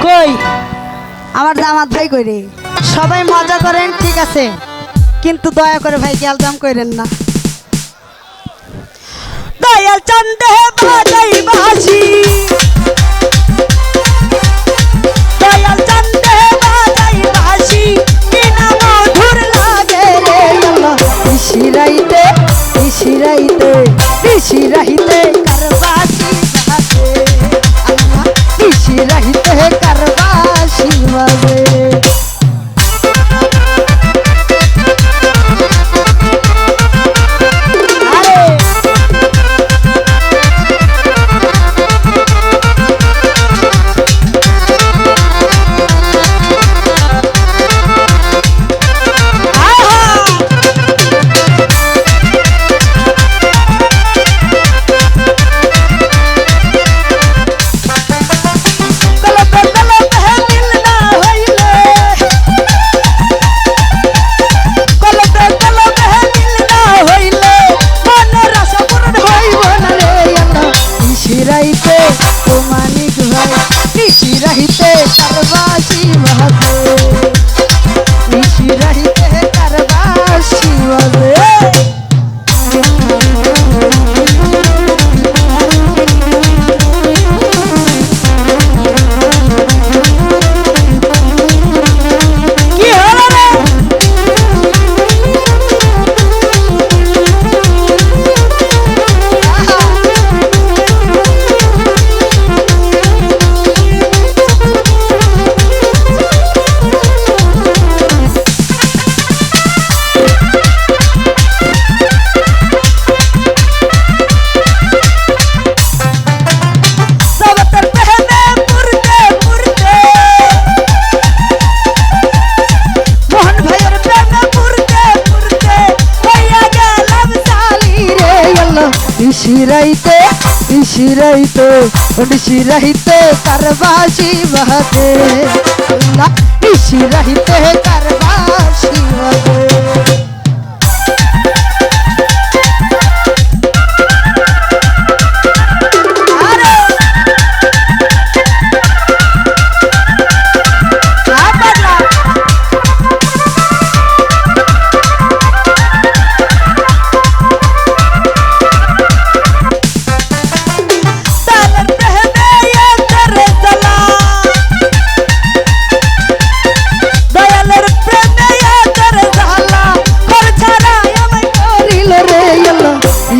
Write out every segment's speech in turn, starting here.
কই আমার জামাত ভাই কই রে? সবাই মজা করেন ঠিক আছে, কিন্তু দয়া করে ভাই গ্যালজাম করেন না। দয়াল চন্দে বাজাই বাজি, দয়াল চন্দে বাজাই বাজি, বিনা মধুর লাগে রে আল্লাহ। নিশিরাইতে নিশিরাইতে নিশিরাইতে কারবাসি বাজে আল্লাহ, নিশিরাইতে কারবাসি বাজে। নিশিরাইতে কারবাসি বাজে, নিশিরাইতে কারবাসি বাজে। নিশিরাইতে নিশিরাইতে নিশিরাইতে কারবাসি বাজে আল্লাহ, নিশিরাইতে কারবাসি বাজে।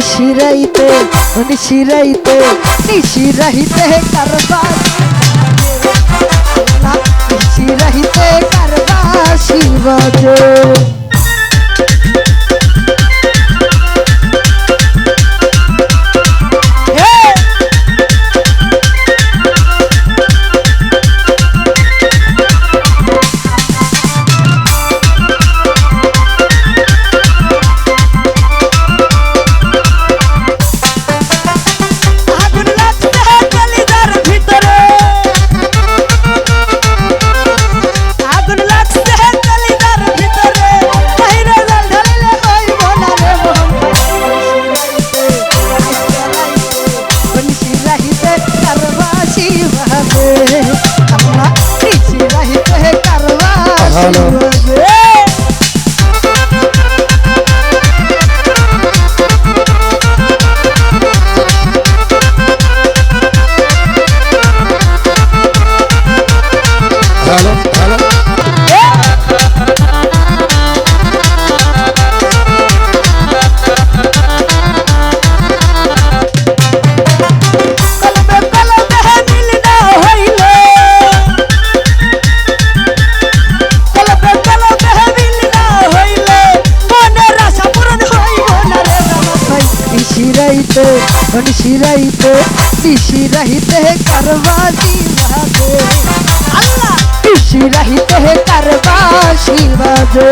নিশিরাইতে নিশিরাইতে নিশিরাইতে কারবাসি আল্লাহ, নিশিরাইতে কারবাসি বাজে। নিশিরাইতে নিশিরাইতে কারবাসি বাজে আল্লাহ, নিশিরাইতে কারবাসি বাজে।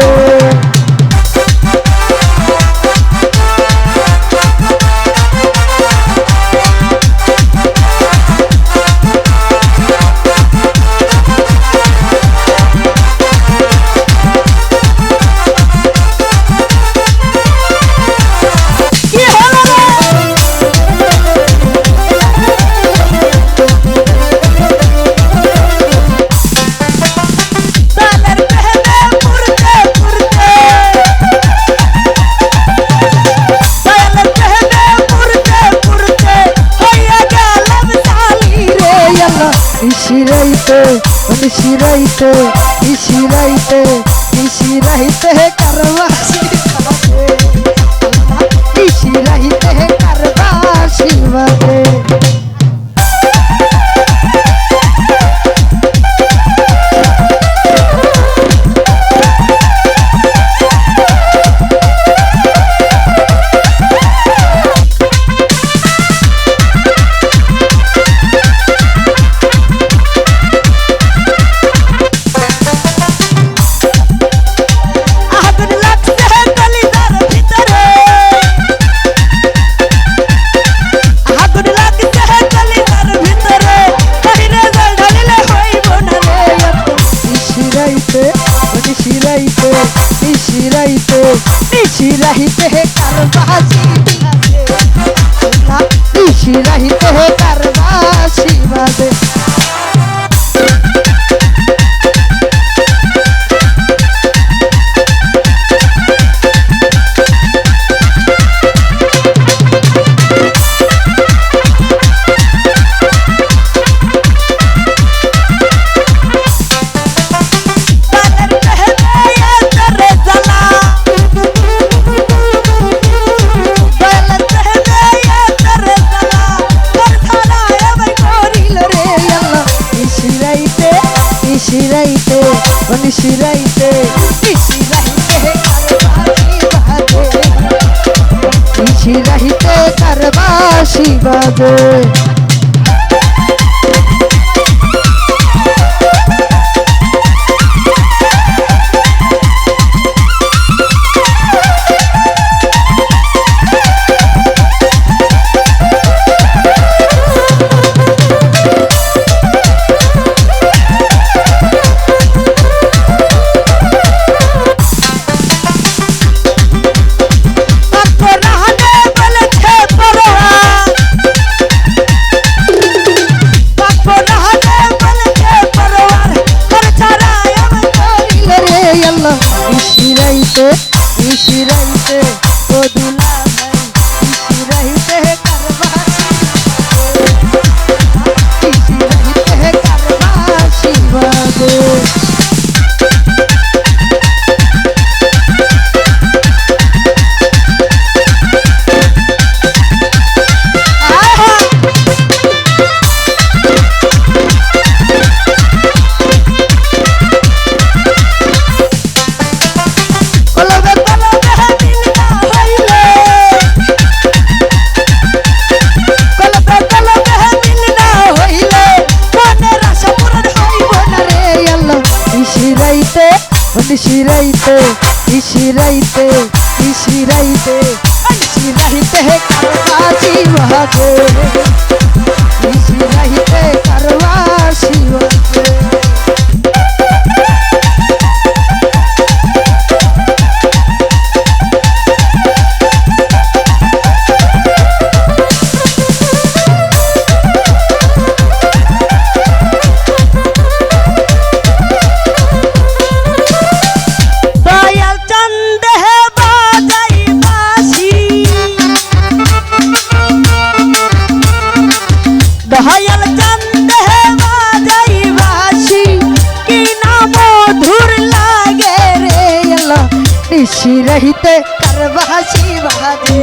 নিশিরাইতে নিশিরাইতে নিশিরাইতে নিশিরাইতে কারবাসি বাদে নিশিরাইতে কারবাসি বাদে নিশিরাইতে নিশিরাইতে কারবাসি নিশিরাইতে কারবাসি বাদে নিশিরাইতে নিশিরাইতে নিশিরাইতে কারবাসি বাদে নিশিরাইতে ও দুলা ভাই নিশিরাইতে কারবাসি নিশিরাইতে কারবাসি বাদে নিশিরাইতে নিশিরাইতে নিশিরাইতে নিশিরাইতে কারবাসি বাদে নিশিরাইতে কারবাসি বাদে দয়াল চন্দে বাজাই বাসি কি না মধুর লাগে রে আল্লাহ নিশিরাইতে কারবাসি বাদে